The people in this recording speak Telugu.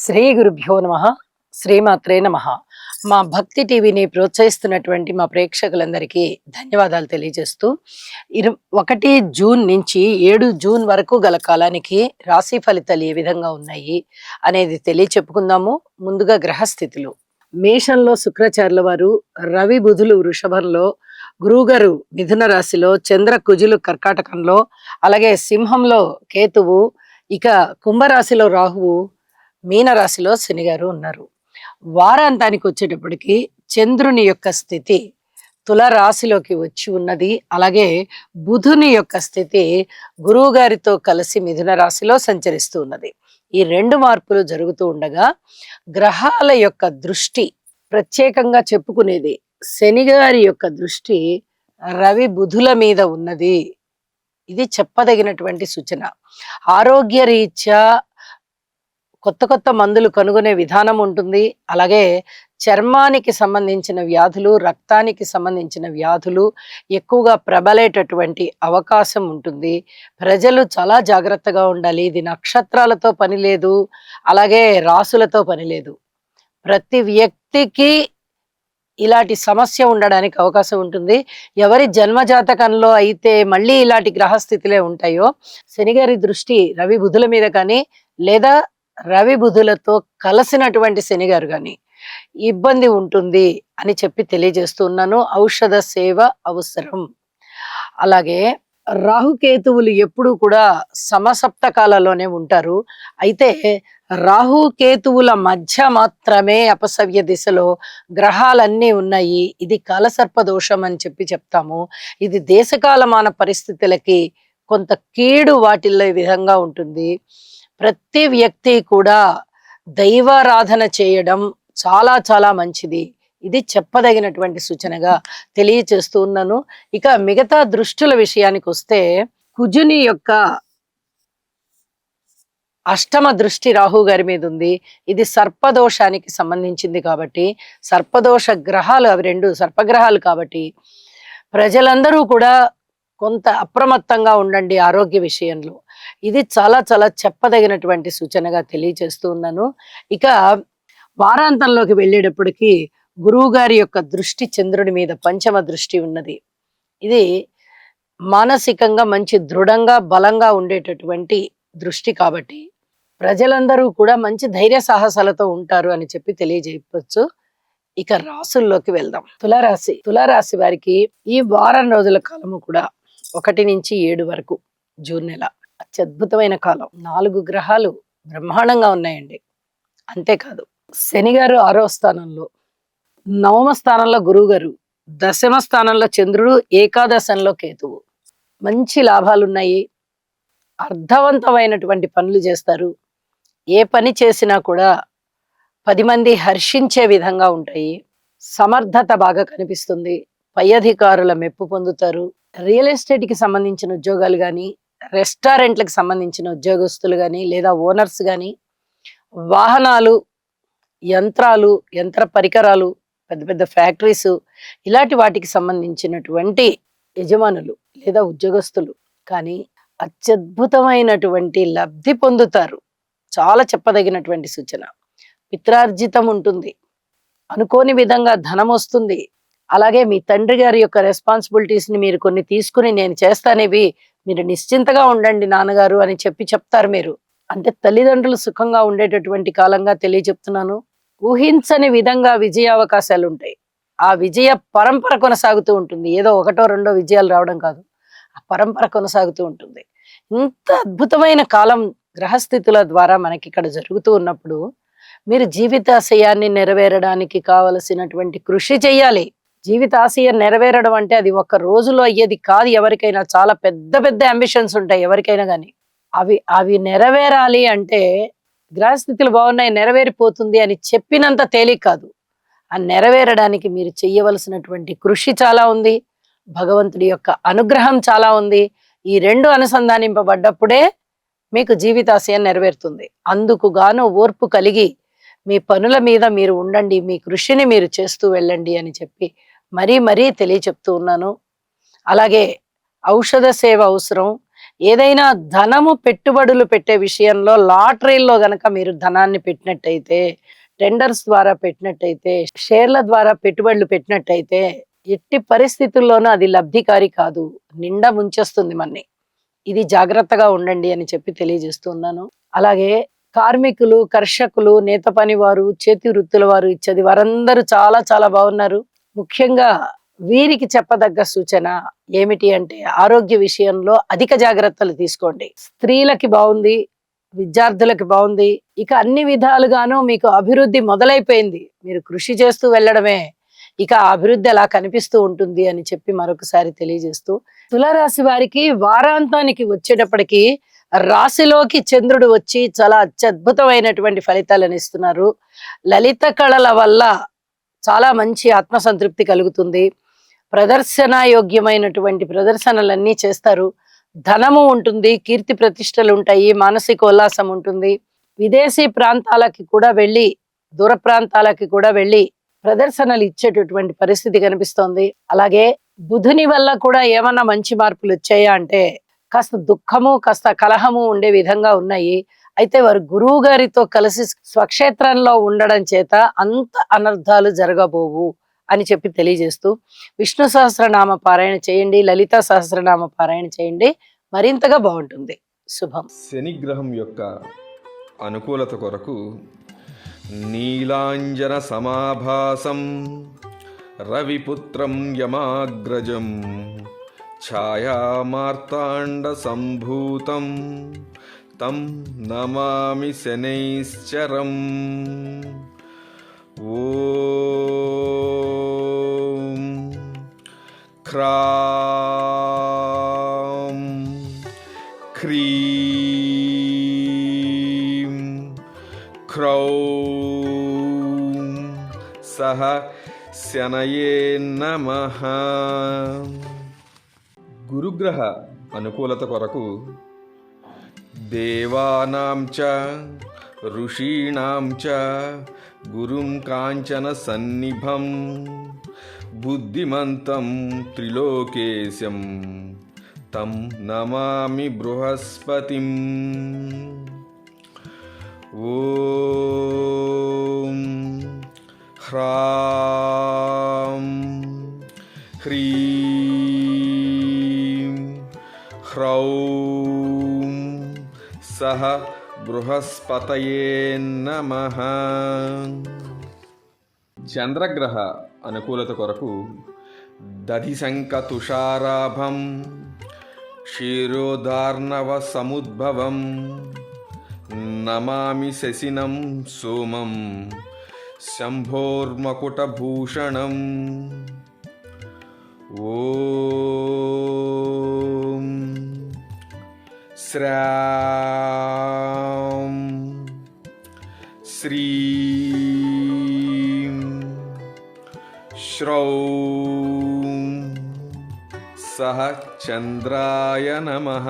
శ్రీ గురుభ్యో నమ. శ్రీమాత్రే నమ. మా భక్తి టీవీని ప్రోత్సహిస్తున్నటువంటి మా ప్రేక్షకులందరికీ ధన్యవాదాలు తెలియజేస్తూ 1 జూన్ నుంచి 7 జూన్ వరకు గల కాలానికి రాశి ఫలితాలు ఏ విధంగా ఉన్నాయి అనేది తెలియచెప్పుకుందాము. ముందుగా గ్రహస్థితులు. మేషంలో శుక్రాచార్యుల వారు, రవి బుధులు వృషభంలో, గురువుగారు మిథున రాశిలో, చంద్ర కుజులు కర్కాటకంలో, అలాగే సింహంలో కేతువు, ఇక కుంభరాశిలో రాహువు, మీనరాశిలో శనిగారు ఉన్నారు. వారాంతానికి వచ్చేటప్పటికి చంద్రుని యొక్క స్థితి తుల రాశిలోకి వచ్చి ఉన్నది. అలాగే బుధుని యొక్క స్థితి గురువు గారితో కలిసి మిథున రాశిలో సంచరిస్తూ ఉన్నది. ఈ 2 మార్పులు జరుగుతూ ఉండగా గ్రహాల యొక్క దృష్టి ప్రత్యేకంగా చెప్పుకునేది శని గారి యొక్క దృష్టి రవి బుధుల మీద ఉన్నది. ఇది చెప్పదగినటువంటి సూచన. ఆరోగ్య రీత్యా కొత్త మందులు కనుగొనే విధానం ఉంటుంది. అలాగే చర్మానికి సంబంధించిన వ్యాధులు, రక్తానికి సంబంధించిన వ్యాధులు ఎక్కువగా ప్రబలేటటువంటి అవకాశం ఉంటుంది. ప్రజలు చాలా జాగ్రత్తగా ఉండాలి. ఇది నక్షత్రాలతో పని లేదు, అలాగే రాసులతో పని లేదు. ప్రతి వ్యక్తికి ఇలాంటి సమస్య ఉండడానికి అవకాశం ఉంటుంది. ఎవరి జన్మజాతకంలో అయితే మళ్ళీ ఇలాంటి గ్రహస్థితులే ఉంటాయో, శనిగారి దృష్టి రవి బుధుల మీద కానీ లేదా రవి బుధులతో కలిసినటువంటి శనిగారు కానీ ఇబ్బంది ఉంటుంది అని చెప్పి తెలియజేస్తున్నాను. ఔషధ సేవ అవసరం. అలాగే రాహుకేతువులు ఎప్పుడు కూడా సమసప్తకాలలోనే ఉంటారు. అయితే రాహుకేతువుల మధ్య మాత్రమే అపసవ్య దిశలో గ్రహాలన్నీ ఉన్నాయి. ఇది కాలసర్ప దోషం అని చెప్పి చెప్తాము. ఇది దేశకాలమాన పరిస్థితులకి కొంత కీడు వాటిల్లో విధంగా ఉంటుంది. ప్రతి వ్యక్తి కూడా దైవారాధన చేయడం చాలా చాలా మంచిది. ఇది చెప్పదగినటువంటి సూచనగా తెలియచేస్తూ ఉన్నాను. ఇక మిగతా దృష్టుల విషయానికి వస్తే కుజుని యొక్క అష్టమ దృష్టి రాహు గారి మీద ఉంది. ఇది సర్పదోషానికి సంబంధించింది కాబట్టి, సర్పదోష గ్రహాలు అవి 2 సర్పగ్రహాలు కాబట్టి ప్రజలందరూ కూడా కొంత అప్రమత్తంగా ఉండండి ఆరోగ్య విషయంలో. ఇది చాలా చాలా చెప్పదగినటువంటి సూచనగా తెలియజేస్తూ ఉన్నాను. ఇక వారాంతంలోకి వెళ్ళేటప్పటికి గురువు గారి యొక్క దృష్టి చంద్రుడి మీద పంచమ దృష్టి ఉన్నది. ఇది మానసికంగా మంచి దృఢంగా బలంగా ఉండేటటువంటి దృష్టి కాబట్టి ప్రజలందరూ కూడా మంచి ధైర్య సాహసాలతో ఉంటారు అని చెప్పి తెలియజేయవచ్చు. ఇక రాసుల్లోకి వెళ్దాం. తులారాశి వారికి ఈ వారం రోజుల కాలము కూడా 1 నుంచి 7 వరకు జూన్ నెల అత్యద్భుతమైన కాలం. 4 గ్రహాలు బ్రహ్మాండంగా ఉన్నాయండి. అంతేకాదు శని గారు 6వ స్థానంలో, 9వ స్థానంలో గురువు గారు, 10వ స్థానంలో చంద్రుడు, ఏకాదశంలో కేతువు. మంచి లాభాలున్నాయి. అర్థవంతమైనటువంటి పనులు చేస్తారు. ఏ పని చేసినా కూడా 10 మంది హర్షించే విధంగా ఉంటాయి. సమర్థత బాగా కనిపిస్తుంది. పై అధికారుల మెప్పు పొందుతారు. రియల్ ఎస్టేట్ కి సంబంధించిన ఉద్యోగాలు కానీ, రెస్టారెంట్లకు సంబంధించిన ఉద్యోగస్తులు కానీ లేదా ఓనర్స్ కానీ, వాహనాలు, యంత్రాలు, యంత్ర పరికరాలు, పెద్ద పెద్ద ఫ్యాక్టరీస్, ఇలాంటి వాటికి సంబంధించినటువంటి యజమానులు లేదా ఉద్యోగస్తులు కానీ అత్యద్భుతమైనటువంటి లబ్ధి పొందుతారు. చాలా చెప్పదగినటువంటి సూచన. పిత్రార్జితం ఉంటుంది. అనుకోని విధంగా ధనం వస్తుంది. అలాగే మీ తండ్రి గారి యొక్క రెస్పాన్సిబిలిటీస్ ని మీరు కొన్ని తీసుకుని నేను చేస్తానేవి, మీరు నిశ్చింతగా ఉండండి నాన్నగారు అని చెప్తారు మీరు. అంటే తల్లిదండ్రులు సుఖంగా ఉండేటటువంటి కాలంగా తెలియచెప్తున్నాను. ఊహించని విధంగా విజయ అవకాశాలు ఉంటాయి. ఆ విజయ పరంపర కొనసాగుతూ ఉంటుంది. ఏదో 1, 2 విజయాలు రావడం కాదు, ఆ పరంపర కొనసాగుతూ ఉంటుంది. ఇంత అద్భుతమైన కాలం గ్రహస్థితుల ద్వారా మనకి ఇక్కడ జరుగుతూ ఉన్నప్పుడు మీరు జీవితాశయాన్ని నెరవేరడానికి కావలసినటువంటి కృషి చేయాలి. జీవితాశయం నెరవేరడం అంటే అది 1 రోజులో అయ్యేది కాదు. ఎవరికైనా చాలా పెద్ద పెద్ద అంబిషన్స్ ఉంటాయి ఎవరికైనా కానీ. అవి నెరవేరాలి అంటే గ్రహస్థితులు బాగున్నాయి, నెరవేరిపోతుంది అని చెప్పినంత తేలిక కాదు. ఆ నెరవేరడానికి మీరు చెయ్యవలసినటువంటి కృషి చాలా ఉంది. భగవంతుడి యొక్క అనుగ్రహం చాలా ఉంది. ఈ 2 అనుసంధానింపబడ్డప్పుడే మీకు జీవితాశయం నెరవేరుతుంది. అందుకు గాను ఓర్పు కలిగి మీ పనుల మీద మీరు ఉండండి, మీ కృషిని మీరు చేస్తూ వెళ్ళండి అని చెప్పి మరీ తెలియచెప్తూ ఉన్నాను. అలాగే ఔషధ సేవ అవసరం. ఏదైనా ధనము పెట్టుబడులు పెట్టే విషయంలో లాటరీల్లో గనక మీరు ధనాన్ని పెట్టినట్టయితే, టెండర్స్ ద్వారా పెట్టినట్టయితే, షేర్ల ద్వారా పెట్టుబడులు పెట్టినట్టయితే ఎట్టి పరిస్థితుల్లోనూ అది లబ్ధికారి కాదు. నిండా ముంచేస్తుంది మన్ని. ఇది జాగ్రత్తగా ఉండండి అని చెప్పి తెలియజేస్తున్నాను. అలాగే కార్మికులు, కర్షకులు, నేత పని వారు, చేతి వృత్తుల వారు ఇచ్చేది వారందరూ చాలా చాలా బాగున్నారు. ముఖ్యంగా వీరికి చెప్పదగ్గ సూచన ఏమిటి అంటే ఆరోగ్య విషయంలో అధిక జాగ్రత్తలు తీసుకోండి. స్త్రీలకి బాగుంది, విద్యార్థులకి బాగుంది. ఇక అన్ని విధాలుగాను మీకు అభివృద్ధి మొదలైపోయింది. మీరు కృషి చేస్తూ వెళ్ళడమే. ఇక ఆ అభివృద్ధి ఎలా కనిపిస్తూ ఉంటుంది అని చెప్పి మరొకసారి తెలియజేస్తూ, తులారాశి వారికి వారాంతానికి వచ్చేటప్పటికి రాశిలోకి చంద్రుడు వచ్చి చాలా అత్యద్భుతమైనటువంటి ఫలితాలను ఇస్తున్నారు. లలిత కళల వల్ల చాలా మంచి ఆత్మసంతృప్తి కలుగుతుంది. ప్రదర్శనాయోగ్యమైనటువంటి ప్రదర్శనలన్నీ చేస్తారు. ధనము ఉంటుంది, కీర్తి ప్రతిష్టలు ఉంటాయి, మానసిక ఉల్లాసం ఉంటుంది. విదేశీ ప్రాంతాలకి కూడా వెళ్ళి, దూర ప్రాంతాలకి కూడా వెళ్ళి ప్రదర్శనలు ఇచ్చేటటువంటి పరిస్థితి కనిపిస్తోంది. అలాగే బుధుని వల్ల కూడా ఏమన్నా మంచి మార్పులు వచ్చాయా అంటే కాస్త దుఃఖము, కాస్త కలహము ఉండే విధంగా ఉన్నాయి. అయితే వారు గురువు గారితో కలిసి స్వక్షేత్రంలో ఉండడం చేత అంత అనర్థాలు జరగబోవు అని చెప్పి తెలియజేస్తూ, విష్ణు సహస్రనామ పారాయణ చేయండి, లలితా సహస్రనామ పారాయణ చేయండి, మరింతగా బాగుంటుంది. శుభం. శని గ్రహం యొక్క అనుకూలత కొరకు నీలాంజన సమాభాసం రవిపుత్రం యమాగ్రజం ఛాయామార్తాండ సంభూతం తం నమామి శనైశ్చరం. ఓం క్రాం క్రీం క్రౌం సహ శనయే నమః. గురుగ్రహ అనుకూలత కొరకు దేవానాం చ ఋషీణాం చ గురుం కాంచన సన్నిభం బుద్ధిమంతం త్రిలోకేశం తం నమామి బృహస్పతిం. ఓం హ్రాం హ్రీం హ్రౌం సహ బృహస్పతయే నమః. చంద్రగ్రహ అనుకూలత కొరకు దధిశంక తుషారాభం క్షీరోదార్ణవ సముద్భవం నమామి శశినం సోమం శంభోర్మకుటభూషణం. ఓం శ్రాం శ్రీం శ్రౌం సహ చంద్రాయ నమః.